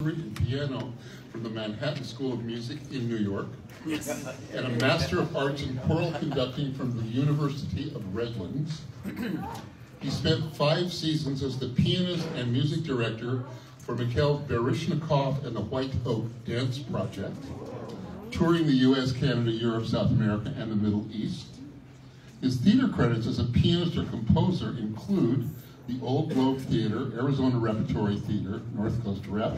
doctorate in piano from the Manhattan School of Music in New York, and a Master of Arts in Choral Conducting from the University of Redlands. He spent 5 seasons as the pianist and music director for Mikhail Baryshnikov and the White Oak Dance Project, touring the US, Canada, Europe, South America, and the Middle East. His theater credits as a pianist or composer include the Old Globe Theater, Arizona Repertory Theater, North Coast Rep,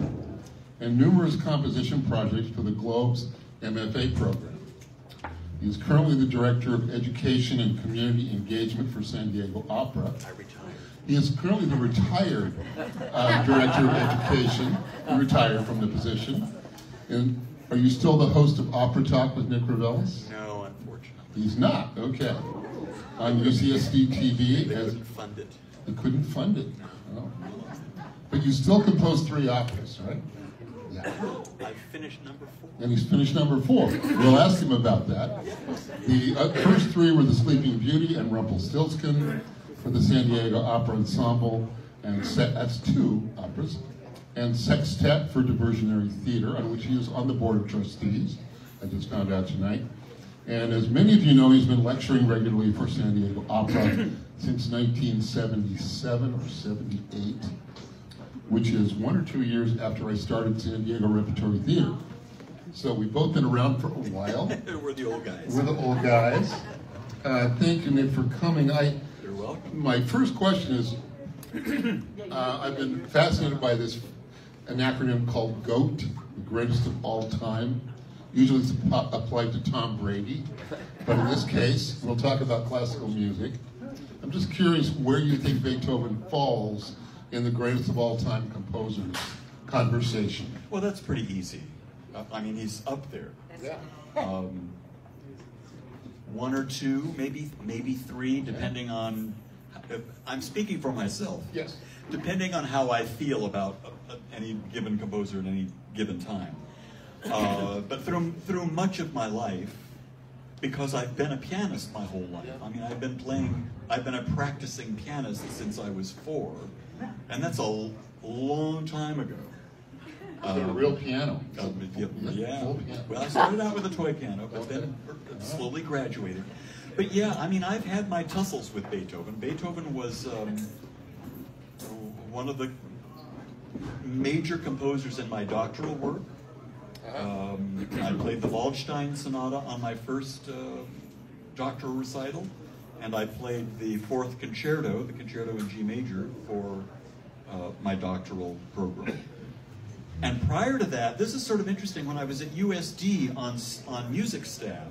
and numerous composition projects for the Globe's MFA program. He is currently the Director of Education and Community Engagement for San Diego Opera. He is currently the retired Director of Education. He retired from the position. And are you still the host of Opera Talk with Nick Reveles? No, unfortunately. He's not, okay. On UCSD TV. They couldn't fund it. They couldn't fund it. Oh. But you still composed 3 operas, right? Yeah. I finished number 4. And he's finished number 4. We'll ask him about that. The first 3 were The Sleeping Beauty and Rumpelstiltskin for the San Diego Opera Ensemble, and that's 2 operas, and Sextet for Diversionary Theater, on which he is on the Board of Trustees, I just found out tonight. And as many of you know, he's been lecturing regularly for San Diego Opera since 1977 or 78, which is 1 or 2 years after I started San Diego Repertory Theater. So we've both been around for a while. We're the old guys. We're the old guys. Thank you, Nick, for coming. You're welcome. My first question is, I've been fascinated by this, an acronym called GOAT, the greatest of all time. Usually it's applied to Tom Brady, but in this case, we'll talk about classical music. I'm just curious where you think Beethoven falls in the greatest of all time composers conversation. Well, that's pretty easy. I mean, he's up there. Yeah. 1 or 2, maybe 3, depending on. I'm speaking for myself. Yes. Depending on how I feel about any given composer at any given time. But through much of my life, because I've been a pianist my whole life. I mean, I've been a practicing pianist since I was 4, and that's a long time ago. A real piano. Yeah. Well, I started out with a toy piano, but then slowly graduated. But yeah, I mean, I've had my tussles with Beethoven. Beethoven was one of the major composers in my doctoral work. I played the Waldstein Sonata on my first doctoral recital, and I played the 4th Concerto, the Concerto in G major, for my doctoral program. And prior to that, this is sort of interesting, when I was at USD on music staff,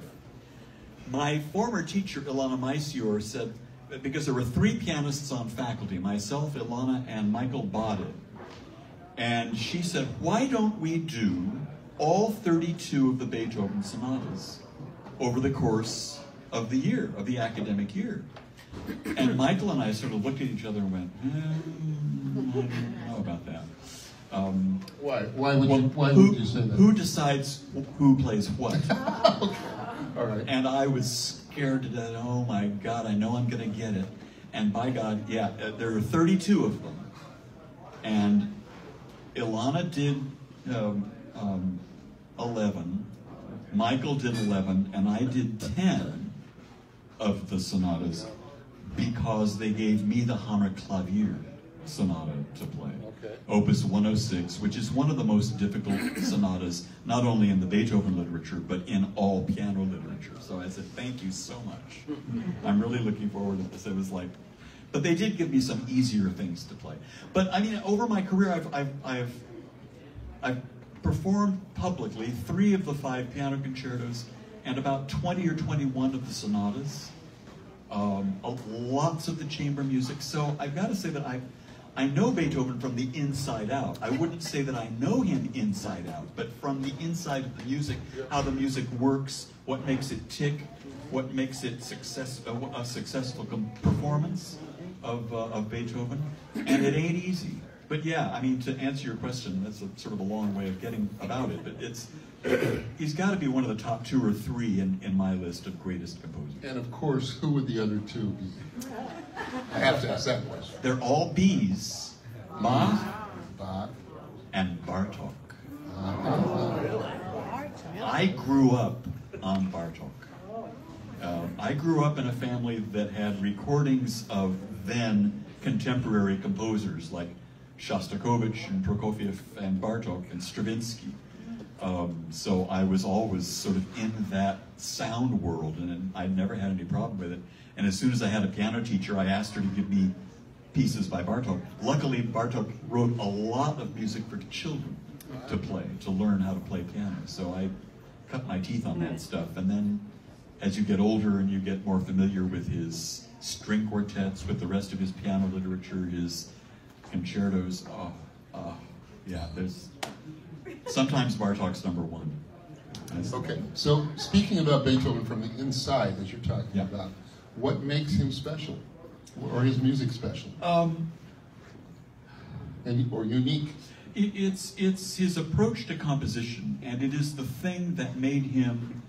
my former teacher, Ilana Meisior, said, because there were 3 pianists on faculty, myself, Ilana, and Michael Bade, and she said, why don't we do all 32 of the Beethoven sonatas over the course of the year, of the academic year? And Michael and I sort of looked at each other and went, I don't know about that. Why would you say that? Who decides who plays what? All right. And I was scared to death. Oh my God, I know I'm going to get it. And by God, yeah, there are 32 of them. And Ilana did 11, Michael did 11, and I did 10 of the sonatas because they gave me the Hammerklavier sonata to play. Okay. Opus 106, which is one of the most difficult sonatas, not only in the Beethoven literature, but in all piano literature. So I said, thank you so much. I'm really looking forward to this. It was like, but they did give me some easier things to play. But I mean, over my career, I've performed publicly 3 of the 5 piano concertos and about 20 or 21 of the sonatas, lots of the chamber music. So I've got to say that I know Beethoven from the inside out. I wouldn't say that I know him inside out, but from the inside of the music, how the music works, what makes it tick, what makes it a successful performance of Beethoven. And it ain't easy. But yeah, I mean, to answer your question, that's sort of a long way of getting about it, but he's got to be one of the top 2 or 3 in my list of greatest composers. And of course, who would the other 2 be? I have to ask that question. They're all B's. Bach and Bartok. I grew up on Bartók. I grew up in a family that had recordings of then contemporary composers like Shostakovich and Prokofiev and Bartók and Stravinsky. So I was always sort of in that sound world, and I never had any problem with it. And as soon as I had a piano teacher, I asked her to give me pieces by Bartók. Luckily, Bartók wrote a lot of music for children to play, to learn how to play piano. So I cut my teeth on that stuff. And then as you get older and you get more familiar with his string quartets, with the rest of his piano literature, his concertos, yeah, there's sometimes Bartók's number one. Okay, so speaking about Beethoven from the inside, as you're talking about, what makes him special, or his music special, or unique? It's his approach to composition, and it is the thing that made him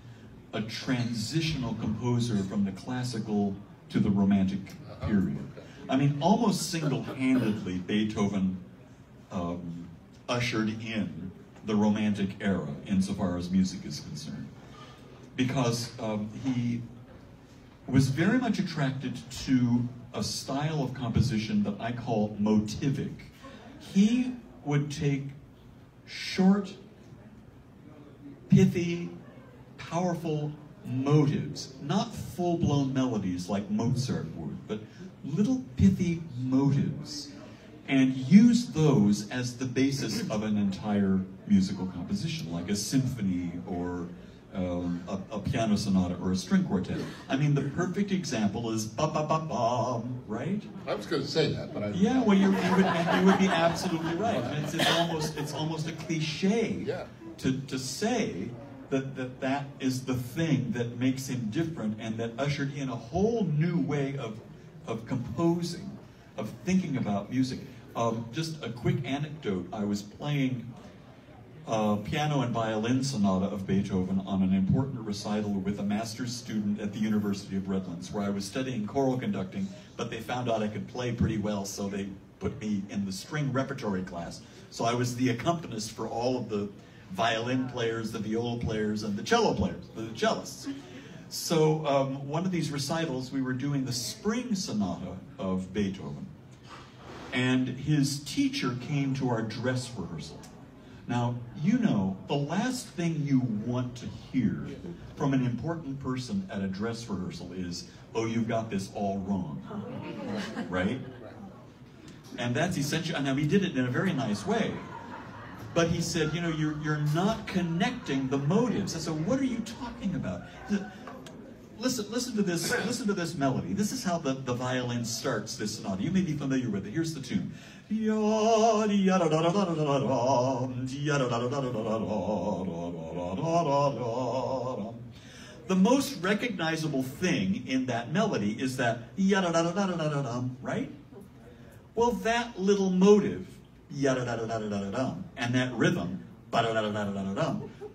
a transitional composer from the classical to the Romantic period. I mean, almost single-handedly, Beethoven ushered in the Romantic era insofar as music is concerned, because he was very much attracted to a style of composition that I call motivic. He would take short, pithy, powerful motives, not full-blown melodies like Mozart would, but little pithy motives, and use those as the basis of an entire musical composition, like a symphony or a piano sonata or a string quartet. I mean, the perfect example is ba-ba-ba-ba, right? I was going to say that, but I... Yeah, well, you would be absolutely right. It's almost a cliche to say that is the thing that makes him different and that ushered in a whole new way of composing, of thinking about music. Just a quick anecdote. I was playing piano and violin sonata of Beethoven on an important recital with a master's student at the University of Redlands, where I was studying choral conducting, but they found out I could play pretty well, so they put me in the string repertory class. So I was the accompanist for all of the violin players, the viola players, and the cello players, the cellists. So one of these recitals, we were doing the Spring Sonata of Beethoven, and his teacher came to our dress rehearsal. Now, you know, the last thing you want to hear from an important person at a dress rehearsal is, oh, you've got this all wrong, right? And that's essential. Now, he did it in a very nice way, but he said, you know, you're not connecting the motives. I said, what are you talking about? He said, listen to this melody. This is how the violin starts this sonata. You may be familiar with it. Here's the tune. The most recognizable thing in that melody is that right? Well, that little motive and that rhythm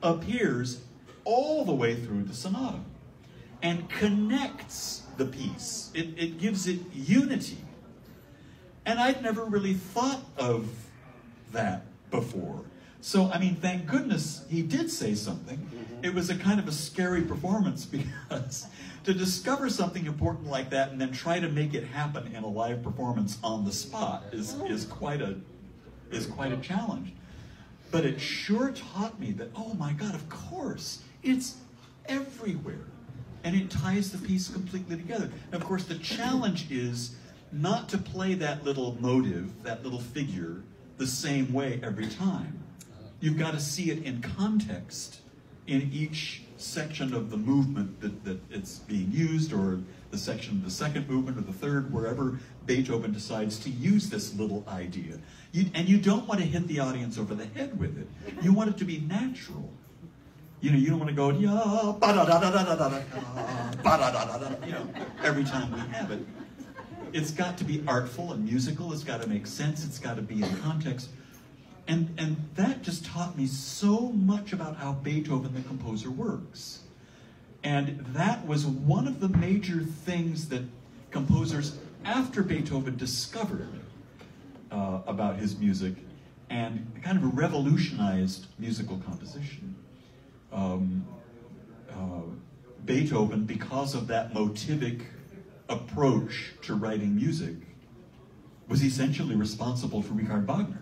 appears all the way through the sonata and connects the piece. It gives it unity. And I'd never really thought of that before. So, I mean, thank goodness he did say something. It was a kind of a scary performance, because to discover something important like that and then try to make it happen in a live performance on the spot is quite a challenge. But it sure taught me that, oh my God, of course, it's everywhere. And it ties the piece completely together. And of course, the challenge is not to play that little motive, that little figure, the same way every time. You've got to see it in context in each section of the movement that it's being used, or the section of the second movement or the third, wherever Beethoven decides to use this little idea. And you don't want to hit the audience over the head with it. You want it to be natural. You know, you don't want to go, yeah, ba-da-da-da-da-da-da, ba-da-da-da-da, you know, every time we have it. It's got to be artful and musical. It's got to make sense. It's got to be in context. And that just taught me so much about how Beethoven, the composer, works. And that was one of the major things that composers after Beethoven discovered about his music, and kind of revolutionized musical composition. Beethoven, because of that motivic approach to writing music, was essentially responsible for Richard Wagner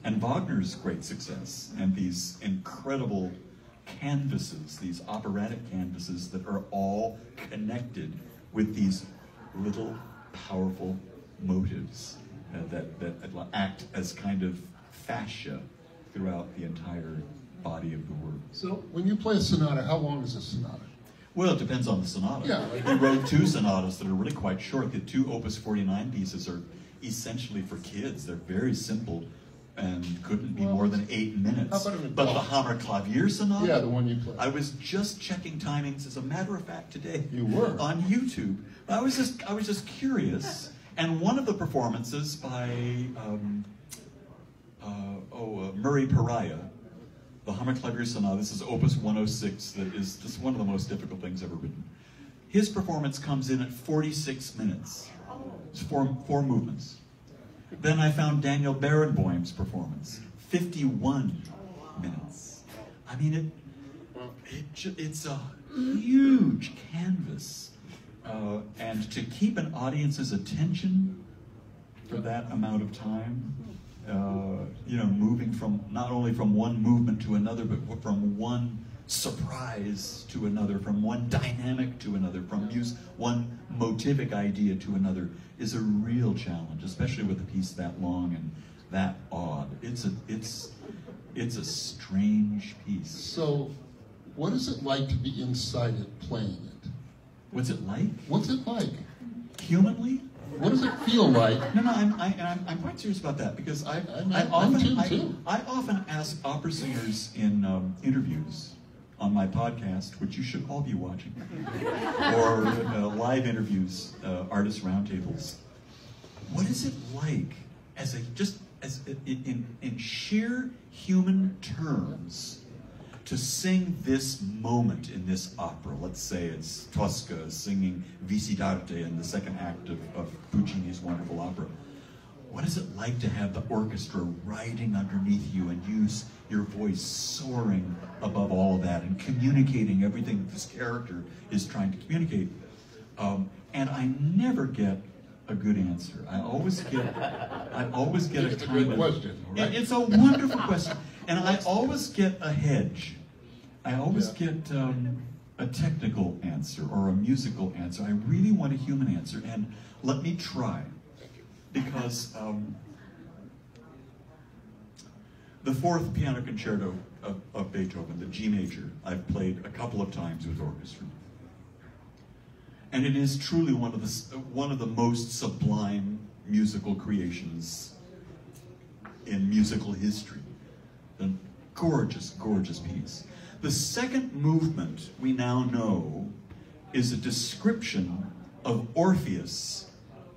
and Wagner's great success and these incredible canvases, these operatic canvases that are all connected with these little powerful motives that act as kind of fascia throughout the entire body of the work. So when you play a sonata, how long is a sonata? Well, it depends on the sonata. Yeah. He wrote two sonatas that are really quite short. The two Opus 49 pieces are essentially for kids. They're very simple and couldn't be more than 8 minutes. But the Hammerklavier Sonata, yeah, the one you play. I was just checking timings, as a matter of fact, today. You were? On YouTube. I was just curious. And one of the performances by Murray Pariah, the Hammerklavier Sonata, this is Opus 106, that is just one of the most difficult things ever written. His performance comes in at 46 minutes. It's four movements. Then I found Daniel Barenboim's performance, 51 minutes. I mean, it's a huge canvas. And to keep an audience's attention for that amount of time, moving from not only from one movement to another, but from one surprise to another, from one dynamic to another, from one motivic idea to another, is a real challenge, especially with a piece that long and that odd. It's a strange piece. So, what is it like to be inside it playing it? What's it like? What's it like? Humanly? What does it feel like? No, I'm quite serious about that, because I often ask opera singers in interviews on my podcast, which you should all be watching, or live interviews, artist roundtables. What is it like, in sheer human terms, to sing this moment in this opera? Let's say it's Tosca singing Visidarte in the second act of Puccini's wonderful opera. What is it like to have the orchestra riding underneath you and use your voice soaring above all of that and communicating everything that this character is trying to communicate? And I never get a good answer. I always get a kind of question. Right? It's a wonderful question, and I always get a hedge. I always get a technical answer or a musical answer. I really want a human answer, and let me try. Because the fourth piano concerto of Beethoven, the G major, I've played a couple of times with orchestra. And it is truly one of the most sublime musical creations in musical history. A gorgeous, gorgeous piece. The second movement, we now know, is a description of Orpheus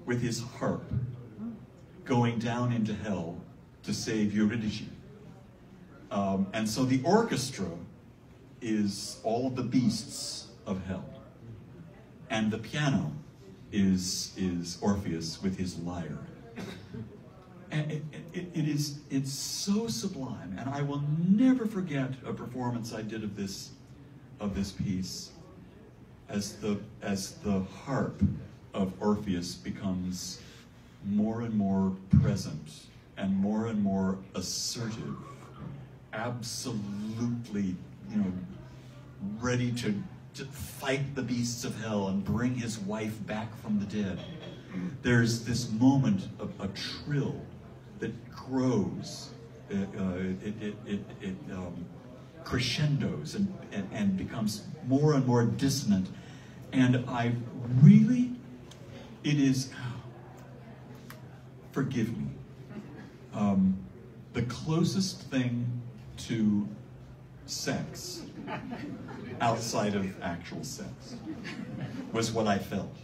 with his harp going down into hell to save Eurydice. And so the orchestra is all of the beasts of hell. And the piano is Orpheus with his lyre. And it's so sublime, and I will never forget a performance I did of this piece as the harp of Orpheus becomes more and more present and more assertive, absolutely, ready to fight the beasts of hell and bring his wife back from the dead. There's this moment of a trill that grows, it crescendos and becomes more and more dissonant. And it is, forgive me, the closest thing to sex outside of actual sex was what I felt.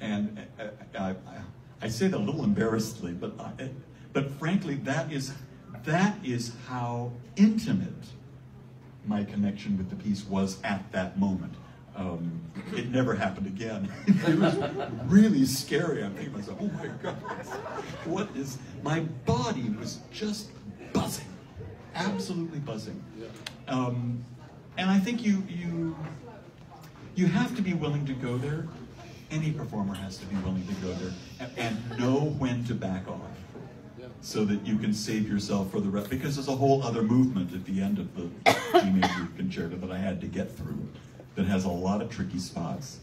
And I say that a little embarrassedly, but frankly, that is how intimate my connection with the piece was at that moment. It never happened again. It was really scary. I'm thinking to myself, oh my God, my body was just buzzing absolutely buzzing. Yeah. And I think you have to be willing to go there. Any performer has to be willing to go there and know when to back off, so that you can save yourself for the rest. Because there's a whole other movement at the end of the G major concerto that I had to get through, that has a lot of tricky spots.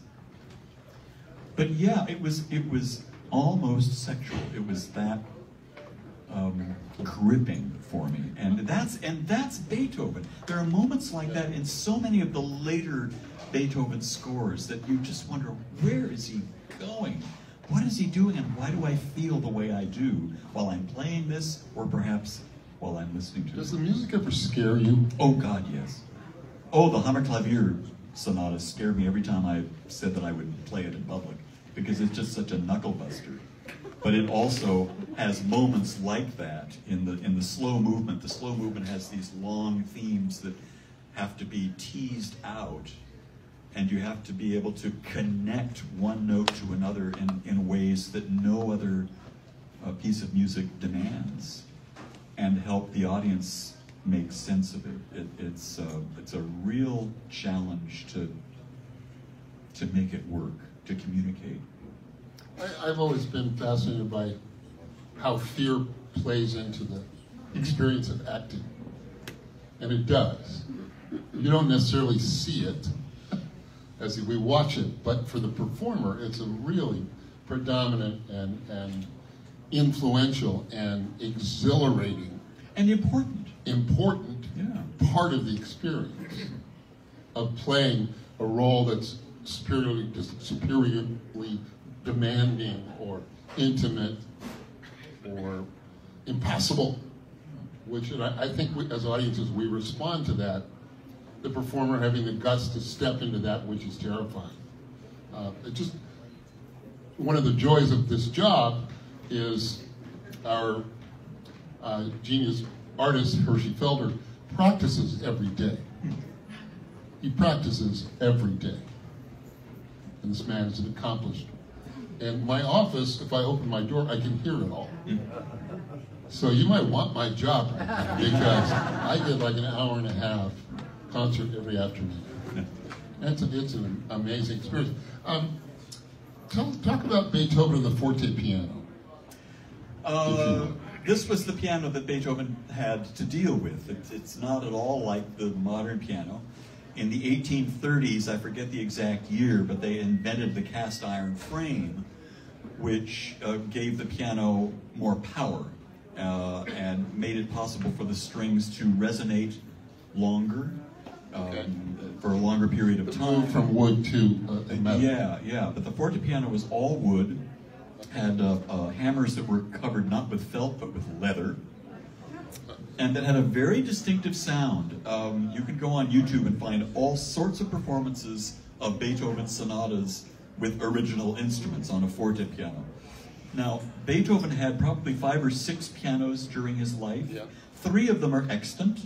But yeah, it was almost sexual. It was that gripping for me, and that's Beethoven. There are moments like that in so many of the later Beethoven scores that you just wonder, where is he going? What is he doing, and why do I feel the way I do while I'm playing this, or perhaps while I'm listening to it? Does the music ever scare you? Oh God, yes. Oh, the Hammerklavier sonatas scared me every time I said that I would play it in public, because it's just such a knuckle buster. But it also has moments like that in the slow movement. The slow movement has these long themes that have to be teased out, and you have to be able to connect one note to another in ways that no other piece of music demands, and help the audience make sense of it. It's a real challenge to make it work, to communicate. I've always been fascinated by how fear plays into the experience of acting. And it does. You don't necessarily see it as we watch it, but for the performer, it's a really predominant and influential and exhilarating and important part of the experience of playing a role that's superiorly demanding or intimate or impossible, which I think as audiences we respond to that, the performer having the guts to step into that which is terrifying. One of the joys of this job is our genius artist, Hershey Felder, practices every day. He practices every day. And this man is an accomplished. And my office, if I open my door, I can hear it all. So you might want my job right now, because I get like an hour and a half concert every afternoon. And it's an amazing experience. Talk about Beethoven and the Forte piano. This was the piano that Beethoven had to deal with. It's not at all like the modern piano. In the 1830s, I forget the exact year, but they invented the cast iron frame, which gave the piano more power and made it possible for the strings to resonate longer, for a longer period of time. From wood to metal. Yeah. But the Forte piano was all wood, had hammers that were covered not with felt but with leather, and that had a very distinctive sound. You can go on YouTube and find all sorts of performances of Beethoven sonatas with original instruments on a Forte piano. Now, Beethoven had probably 5 or 6 pianos during his life. Yeah. 3 of them are extant,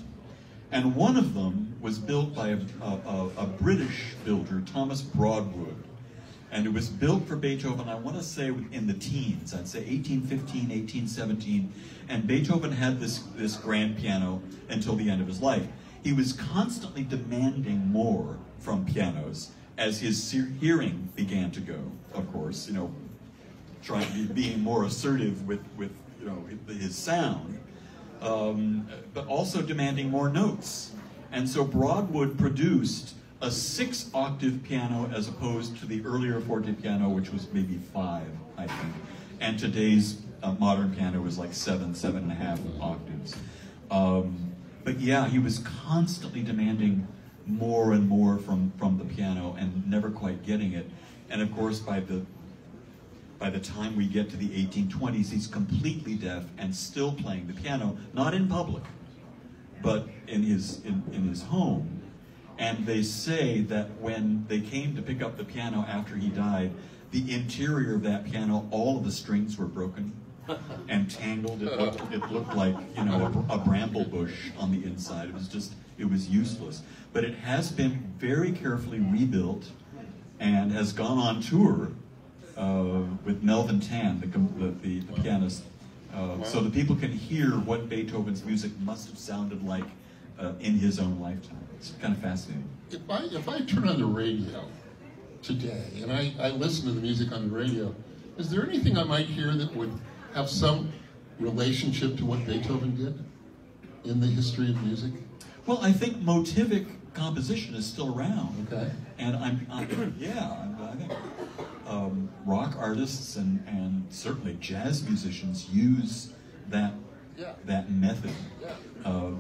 and one of them was built by a British builder, Thomas Broadwood. And it was built for Beethoven, I want to say in the teens, I'd say 1815, 1817, and Beethoven had this grand piano until the end of his life. He was constantly demanding more from pianos as his hearing began to go, of course, being more assertive with his sound, but also demanding more notes. And so Broadwood produced a 6-octave piano as opposed to the earlier Forte piano, which was maybe 5, I think. And today's modern piano is like 7.5 octaves. But yeah, he was constantly demanding more and more from the piano and never quite getting it. And of course, by the time we get to the 1820s, he's completely deaf and still playing the piano, not in public, but in his home. And they say that when they came to pick up the piano after he died, the interior of that piano, all of the strings were broken and tangled. It looked like, a bramble bush on the inside. It was useless. But it has been very carefully rebuilt and has gone on tour with Melvin Tan, the pianist, so that people can hear what Beethoven's music must have sounded like in his own lifetime. It's kind of fascinating. If I turn on the radio today and I listen to the music on the radio, is there anything I might hear that would have some relationship to what Beethoven did in the history of music? Well, I think Motivic composition is still around. Okay. And I think rock artists and certainly jazz musicians use that method. Yeah.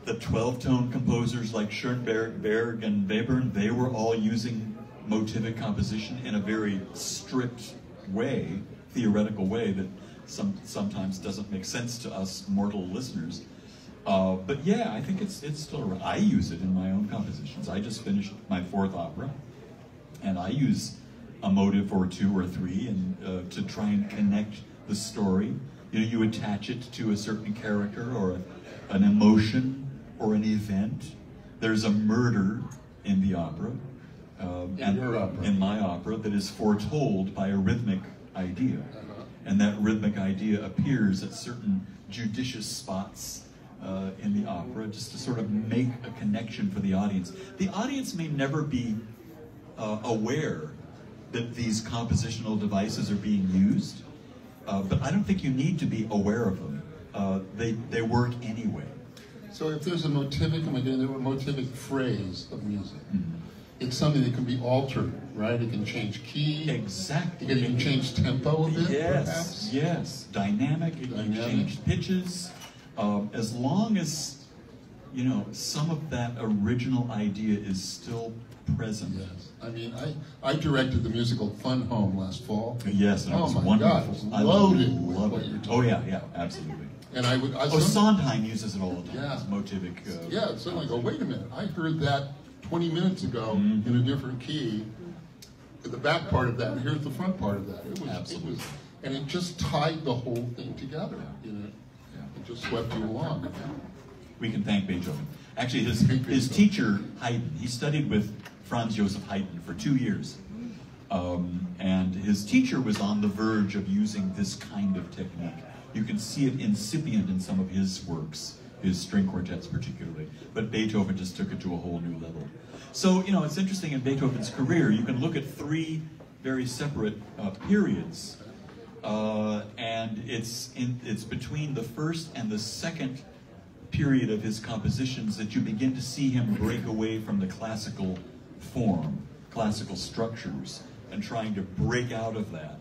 The 12-tone composers like Schoenberg, Berg, and Webern, they were all using motivic composition in a very strict way, theoretical way that sometimes doesn't make sense to us mortal listeners. But yeah, I think it's still around. I use it in my own compositions. I just finished my 4th opera, and I use a motive or 2 or 3 and to try and connect the story. You know, you attach it to a certain character or an emotion or an event. There's a murder in the opera, in your opera. In my opera, that is foretold by a rhythmic idea, and that rhythmic idea appears at certain judicious spots in the opera, just to sort of make a connection for the audience. The audience may never be aware that these compositional devices are being used, but I don't think you need to be aware of them. They work anyway. So if there's a motivic phrase of music, it's something that can be altered, right? It can change key. Exactly. It can change tempo a bit, perhaps. Yes. Dynamic. It can change pitches. As long as, you know, some of that original idea is still present. Yes. I mean, I directed the musical Fun Home last fall. Yes, and it was my wonderful. God, it was loaded with love what it. you're Oh talking yeah, absolutely. And Sondheim uses it all the time. Yeah. It's motivic. Yeah, so I go, wait a minute, I heard that 20 minutes ago in a different key. The back part of that, and here's the front part of that. Absolutely. And it just tied the whole thing together. You know, it just swept you along. We can thank Beethoven. Actually, his teacher, Haydn, he studied with Franz Joseph Haydn for 2 years. And his teacher was on the verge of using this kind of technique. You can see it incipient in some of his works, his string quartets particularly. But Beethoven just took it to a whole new level. So, you know, it's interesting in Beethoven's career, you can look at 3 very separate periods. And it's between the first and the second period of his compositions that you begin to see him break away from the classical form, classical structures, and trying to break out of that.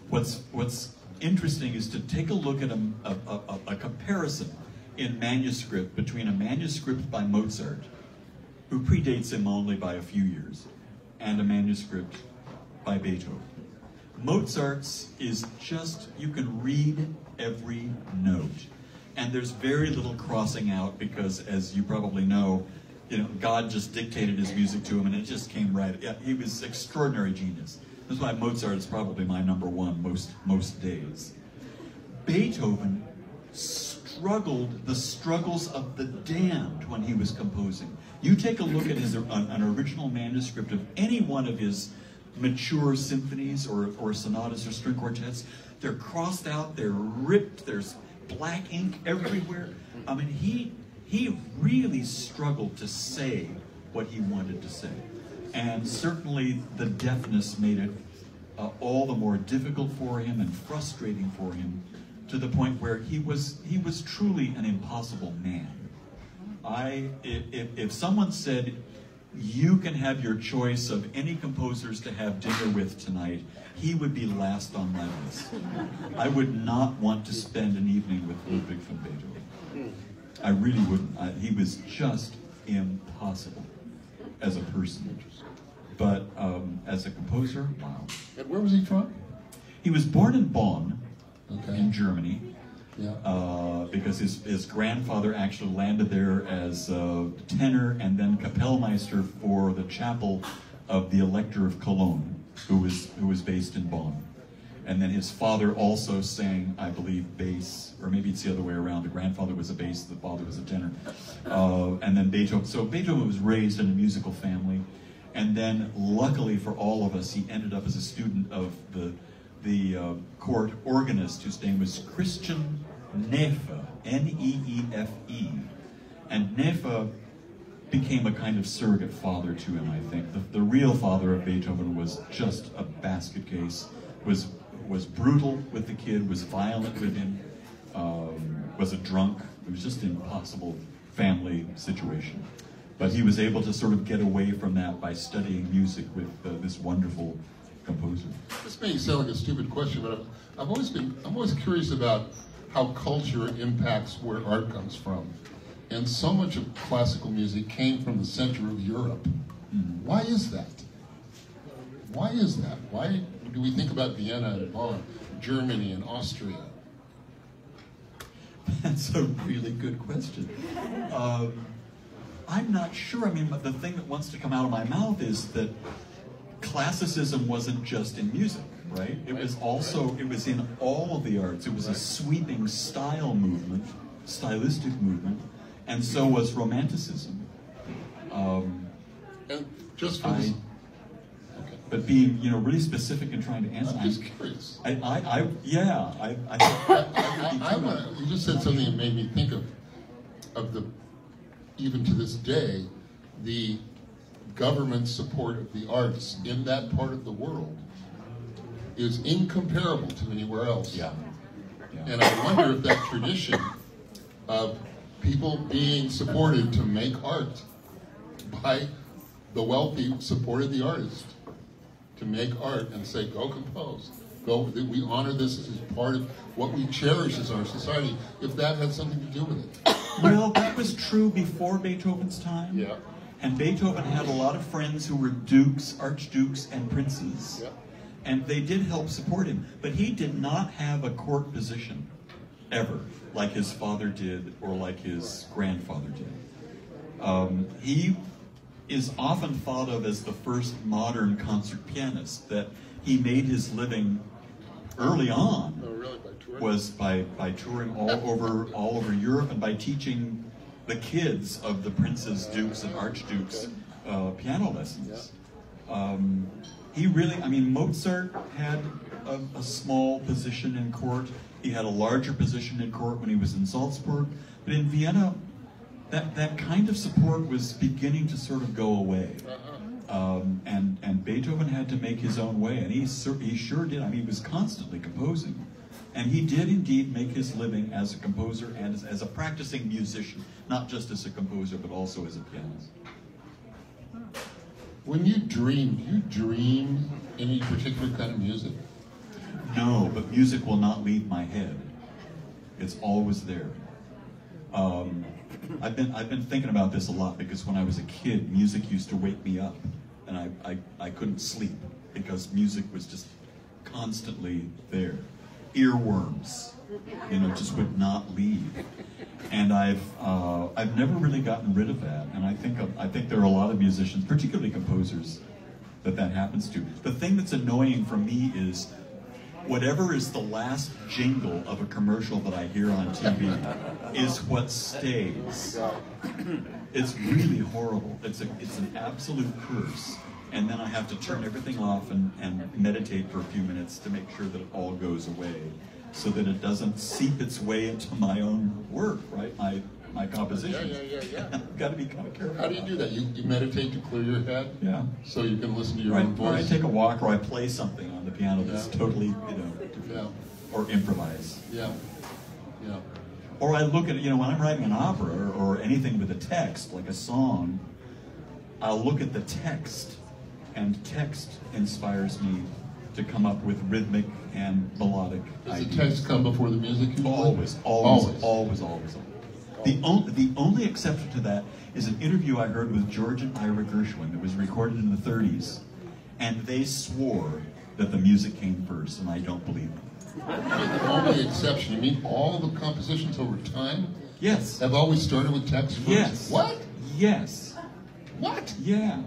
What's interesting is to take a look at a comparison in manuscript between a manuscript by Mozart, who predates him only by a few years, and a manuscript by Beethoven. Mozart's is just, you can read every note. And there's very little crossing out because, as you probably know, you know, God just dictated his music to him and it just came right. Yeah, he was extraordinary genius. That's why Mozart is probably my #1 most days. Beethoven struggled the struggles of the damned when he was composing. You take a look at an original manuscript of any one of his mature symphonies or sonatas or string quartets. They're crossed out, they're ripped, there's black ink everywhere. I mean, he really struggled to say what he wanted to say. And certainly the deafness made it all the more difficult for him and frustrating for him, to the point where he was truly an impossible man. If someone said, you can have your choice of any composers to have dinner with tonight, he would be last on my list. I would not want to spend an evening with Ludwig van Beethoven. I really wouldn't. He was just impossible as a person. But as a composer, wow. And where was he from? He was born in Bonn, okay, in Germany. Yeah. Because his grandfather actually landed there as tenor and then Kapellmeister for the chapel of the Elector of Cologne, who was based in Bonn. And then his father also sang, I believe, bass, or maybe it's the other way around. The grandfather was a bass, the father was a tenor. And then Beethoven. So Beethoven was raised in a musical family. And then, luckily for all of us, he ended up as a student of the the court organist, whose name was Christian Neefe, N-E-E-F-E. And Neefe became a kind of surrogate father to him, I think. The real father of Beethoven was just a basket case, was brutal with the kid, was violent with him, was a drunk. It was just an impossible family situation. But he was able to sort of get away from that by studying music with this wonderful composer. This may sound like a stupid question, but I'm always curious about how culture impacts where art comes from. And so much of classical music came from the center of Europe. Mm-hmm. Why is that? Why is that? Why do we think about Vienna and Bonn, Germany and Austria? That's a really good question. I'm not sure. I mean, the thing that wants to come out of my mouth is that classicism wasn't just in music, right? It was also, it was in all of the arts. It was a sweeping style movement, stylistic movement, and so was Romanticism. And just for this, but being, you know, really specific and trying to answer. I'm just curious. I you just said something that made me think of the, even to this day, the government support of the arts in that part of the world is incomparable to anywhere else. Yeah. And I wonder if that tradition of people being supported to make art by the wealthy supported the artist to make art and say, go compose. Go, we honor this as part of what we cherish as our society, if that had something to do with it. Well, that was true before Beethoven's time. Yeah. And Beethoven had a lot of friends who were dukes, archdukes, and princes. Yeah. And they did help support him. But he did not have a court position, ever, like his father did or like his grandfather did. He is often thought of as the first modern concert pianist, that he made his living early on. Oh, really? By touring? Was by touring all over Europe and by teaching the kids of the princes, dukes, and archdukes piano lessons. Yeah. He really, I mean, Mozart had a small position in court. He had a larger position in court when he was in Salzburg. But in Vienna, that kind of support was beginning to sort of go away. And Beethoven had to make his own way, and he sure did. I mean, he was constantly composing. And he did indeed make his living as a composer and as a practicing musician, not just as a composer, but also as a pianist. When you dream, do you dream any particular kind of music? No, but music will not leave my head. It's always there. I've been thinking about this a lot because when I was a kid, music used to wake me up, and I couldn't sleep because music was just constantly there. Earworms, you know, just would not leave. And I've never really gotten rid of that. And I think there are a lot of musicians, particularly composers, that happens to. The thing that's annoying for me is whatever is the last jingle of a commercial that I hear on TV is what stays. It's really horrible. It's an absolute curse. And then I have to turn everything off and meditate for a few minutes to make sure that it all goes away, so that it doesn't seep its way into my own work, right? My composition. Yeah. I've got to be kind of careful. How do you do that? You meditate to clear your head? Yeah. So you can listen to your Or own voice? I take a walk, or I play something on the piano that's totally, or improvise. Yeah. Or I look at, when I'm writing an opera or anything with a text, like a song, I'll look at the text, and text inspires me to come up with rhythmic and melodic ideas. Does the text come before the music? Always. The only exception to that is an interview I heard with George and Ira Gershwin that was recorded in the 30s, and they swore that the music came first, and I don't believe them. The only exception? You mean all the compositions over time? Yes. Have always started with text first? Yes. What? Yes. What? Yeah.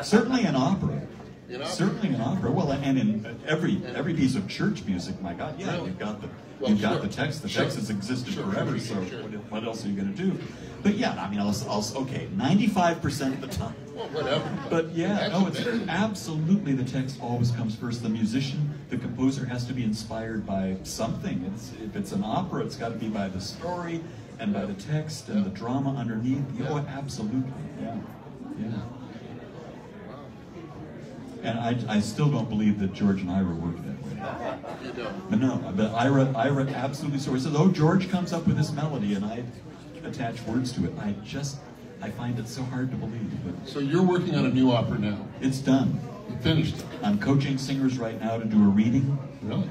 Certainly an opera. In opera? Certainly in opera. Well, and in every piece of church music, my God, yeah, Really? you've got the Well, the text. The Sure. text has existed Sure, forever. sure, So sure. what else are you going to do? But yeah, I mean, I'll okay, 95% of the time. Well, whatever. But yeah, That's no, it's amazing. absolutely the text always comes first. The musician, the composer has to be inspired by something. If it's an opera, it's got to be by the story and by the text and the drama underneath. Oh, absolutely. Yeah. Yeah. And I still don't believe that George and Ira work that way. You don't. But no, but Ira absolutely so. He says, oh, George comes up with this melody and I attach words to it. I find it so hard to believe. But So you're working on a new opera now. it's done. You finished it. I'm coaching singers right now to do a reading. Really?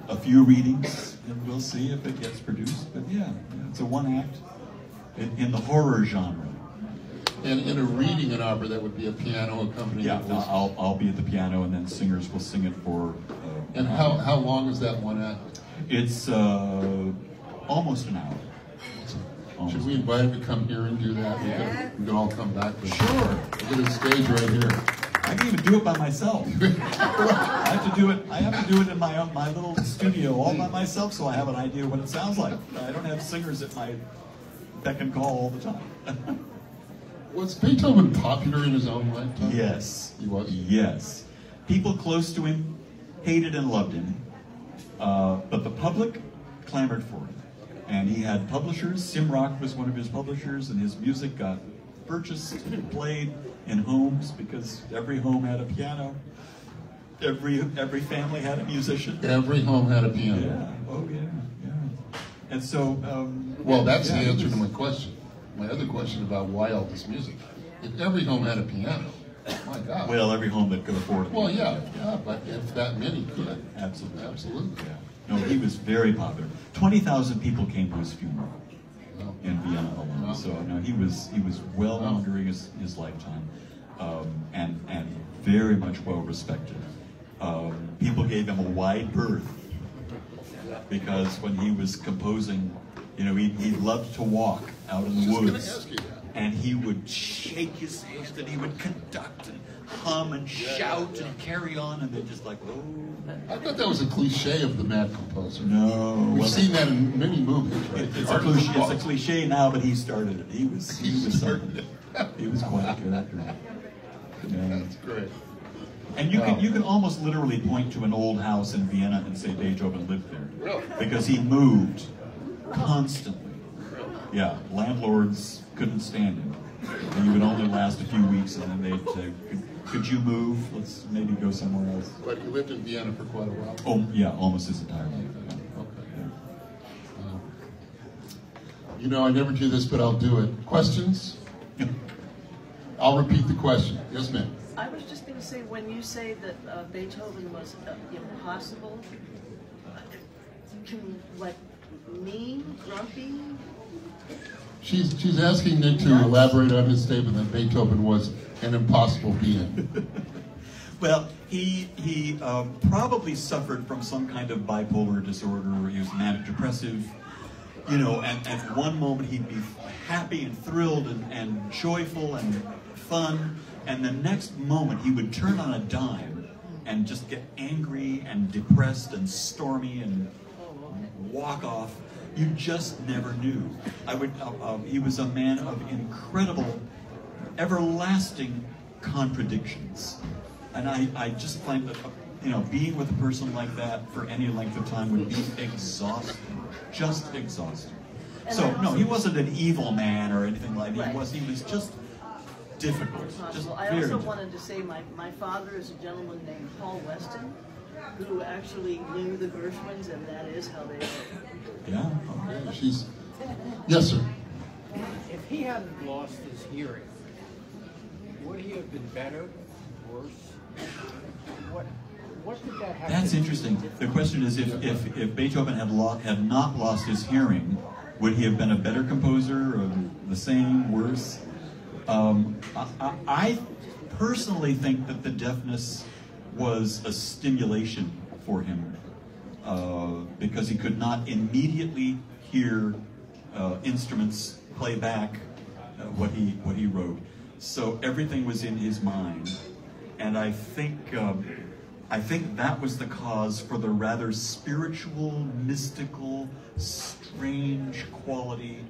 A few readings, and we'll see if it gets produced. But yeah, it's a one act in the horror genre. And in a reading an opera, that would be a piano accompaniment. Yeah, with this. I'll be at the piano, and then singers will sing it for. And how long is that one act? It's almost an hour. Should we invite him to come here and do that? We can all come back. Sure. Look at his stage right here. I can even do it by myself. I have to do it in my little studio all by myself, so I have an idea what it sounds like. I don't have singers at my beck and call all the time. Was Beethoven popular in his own lifetime? Yes. He was? Yes. People close to him hated and loved him, but the public clamored for him. And he had publishers. Simrock was one of his publishers, and his music got purchased and played in homes because every home had a piano. Every family had a musician. Every home had a piano. Yeah. Oh yeah. Yeah. And so. Well, that's yeah, the answer it to was- my question. My other question about why all this music. If every home had a piano, my God. Well, every home that could afford it. Well, yeah, but if that many could. Absolutely. Absolutely. Yeah. No, he was very popular. 20,000 people came to his funeral Wow. in Vienna alone. Wow. So no, he was well known during his lifetime, and very much well respected. People gave him a wide berth because when he was composing, he loved to walk out in the Just gonna woods, ask you that. and he would shake his fist and he would conduct and hum and shout and carry on, and they're just like, oh. I thought that was a cliche of the mad composer. No, We've well, seen that in many movies, right? it's a cliche now, but he started it. He was started it. He was quite a good actor. Yeah. That's great. And you can almost literally point to an old house in Vienna and say Beethoven lived there. Really? Because he moved constantly. Yeah, landlords couldn't stand him. He would only last a few weeks, and then they'd say, could you move? Let's maybe go somewhere else. But he lived in Vienna for quite a while. Oh, yeah, almost his entire life. Yeah. Okay. I never do this, but I'll do it. Questions? I'll repeat the question. Yes, ma'am. I was just going to say, when you say that Beethoven was impossible, mean, grumpy? She's asking Nick to elaborate on his statement that Beethoven was an impossible being. Well, he probably suffered from some kind of bipolar disorder, or he was manic depressive, and at one moment he'd be happy and thrilled and joyful and fun, and the next moment he would turn on a dime and just get angry and depressed and stormy and walk off. You just never knew. He was a man of incredible, everlasting contradictions. And I just find that, being with a person like that for any length of time would be exhausting, just exhausting. So, no, he wasn't an evil man or anything like that. He was just difficult. Just I very also difficult. wanted to say my father is a gentleman named Paul Weston, who actually knew the Gershwins, and that is how they were. Yeah. Okay, yes, sir. If he hadn't lost his hearing, would he have been better, worse? What did that have That's to do? interesting. The question is, if Beethoven had not lost his hearing, would he have been a better composer, or the same, worse? I personally think that the deafness was a stimulation for him, because he could not immediately hear instruments play back what he wrote. So everything was in his mind, And I think that was the cause for the rather spiritual, mystical, strange quality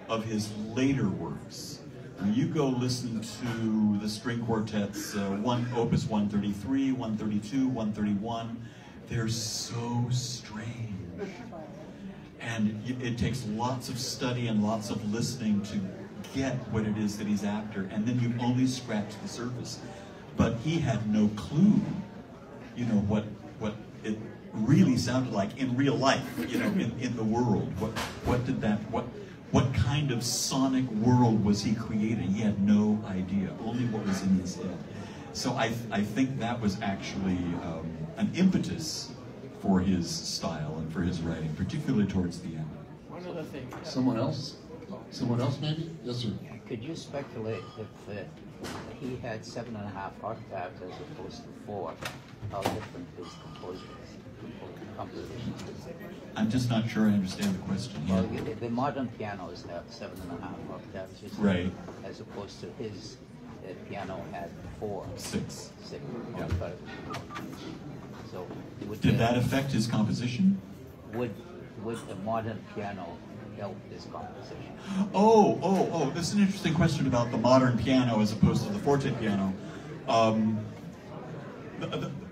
of his later works. When you go listen to the string quartets, Opus 133, 132, 131, they're so strange. And it takes lots of study and lots of listening to get what it is that he's after, and then you only scratch the surface. But he had no clue, you know, what it really sounded like in real life, you know, in the world. What kind of sonic world was he creating? He had no idea, only what was in his head. So I think that was actually an impetus for his style and for his writing, particularly towards the end. One other thing. Someone else? Someone else maybe? Yes, sir. Could you speculate if he had 7.5 octaves as opposed to 4, how different his compositions is? I'm just not sure I understand the question. Well, the modern pianos have 7.5 octaves, you see, right, as opposed to his piano had 4. 6. Yeah. Octaves. So did that affect his composition? Would a modern piano help his composition? Oh, this is an interesting question about the modern piano as opposed to the Forte piano.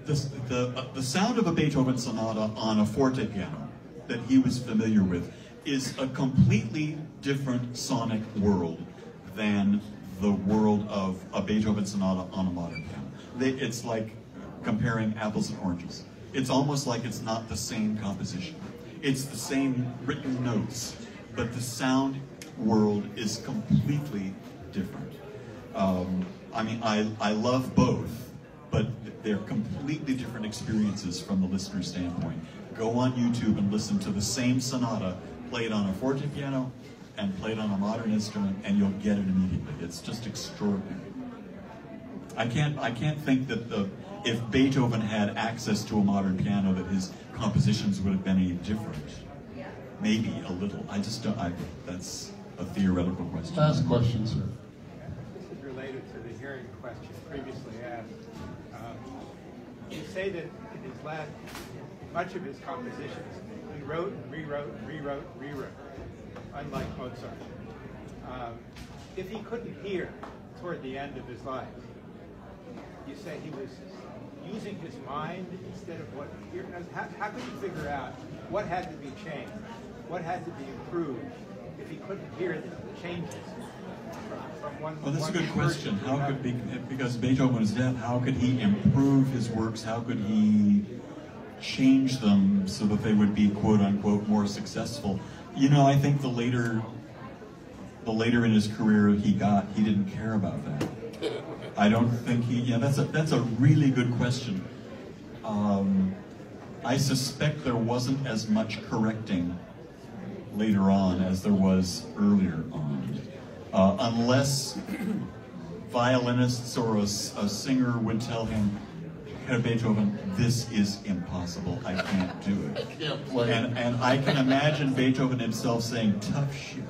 The sound of a Beethoven sonata on a Forte piano that he was familiar with is a completely different sonic world than the world of a Beethoven sonata on a modern piano. It's like comparing apples and oranges. It's almost like it's not the same composition. It's the same written notes, but the sound world is completely different. I mean, I love both, but they're completely different experiences from the listener's standpoint. Go on YouTube and listen to the same sonata played on a Forte piano and played on a modern instrument, and you'll get it immediately. It's just extraordinary. I can't think that if Beethoven had access to a modern piano, that his compositions would have been any different. Maybe a little. I just don't. That's a theoretical question. Last question, sir. This is related to the hearing question previously asked. You say that in his last, much of his compositions, he wrote, rewrote, unlike Mozart. If he couldn't hear toward the end of his life, you say he was using his mind instead of what he heard. How could you figure out what had to be changed, what had to be improved if he couldn't hear the changes from one? Well, that's a good question. How could because Beethoven was deaf, how could he improve his works? How could he change them so that they would be quote unquote more successful? You know, I think the later in his career he didn't care about that. I don't think that's a really good question. I suspect there wasn't as much correcting later on as there was earlier on. Unless violinists or a singer would tell him, Herr Beethoven, this is impossible, I can't do it. I can't play. And I can imagine Beethoven himself saying, tough shit.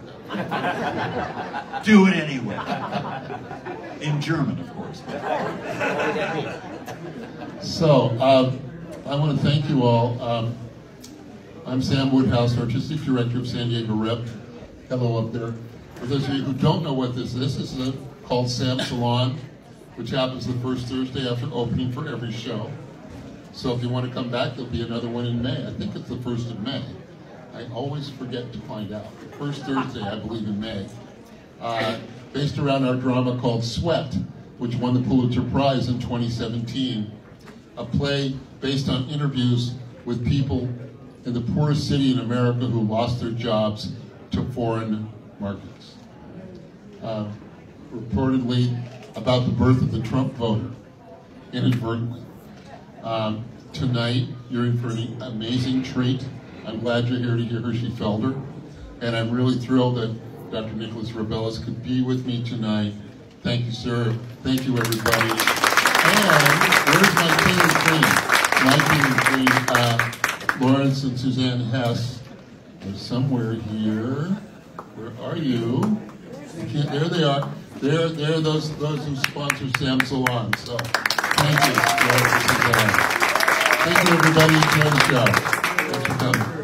Do it anyway. In German, of course. So, I want to thank you all. I'm Sam Woodhouse, Artistic Director of San Diego Rep. Hello up there. For those of you who don't know what this is called Sam Salon, which happens the first Thursday after opening for every show. So if you want to come back, there'll be another one in May. I think it's the 1st of May. I always forget to find out. The first Thursday, I believe, in May. Based around our drama called Sweat, which won the Pulitzer Prize in 2017. A play based on interviews with people in the poorest city in America who lost their jobs to foreign markets. Reportedly about the birth of the Trump voter, inadvertently. Tonight, you're in for an amazing treat. I'm glad you're here to hear Hershey Felder, and I'm really thrilled that Dr. Nicolas Reveles could be with me tonight. Thank you, sir. Thank you, everybody. And where's my king and queen? My king and queen, Lawrence and Suzanne Hess. They're somewhere here. Where are you? There they are. They're those who sponsor Sam Salon. So. Thank you. Thank you, everybody. Enjoy the show. Thanks for coming.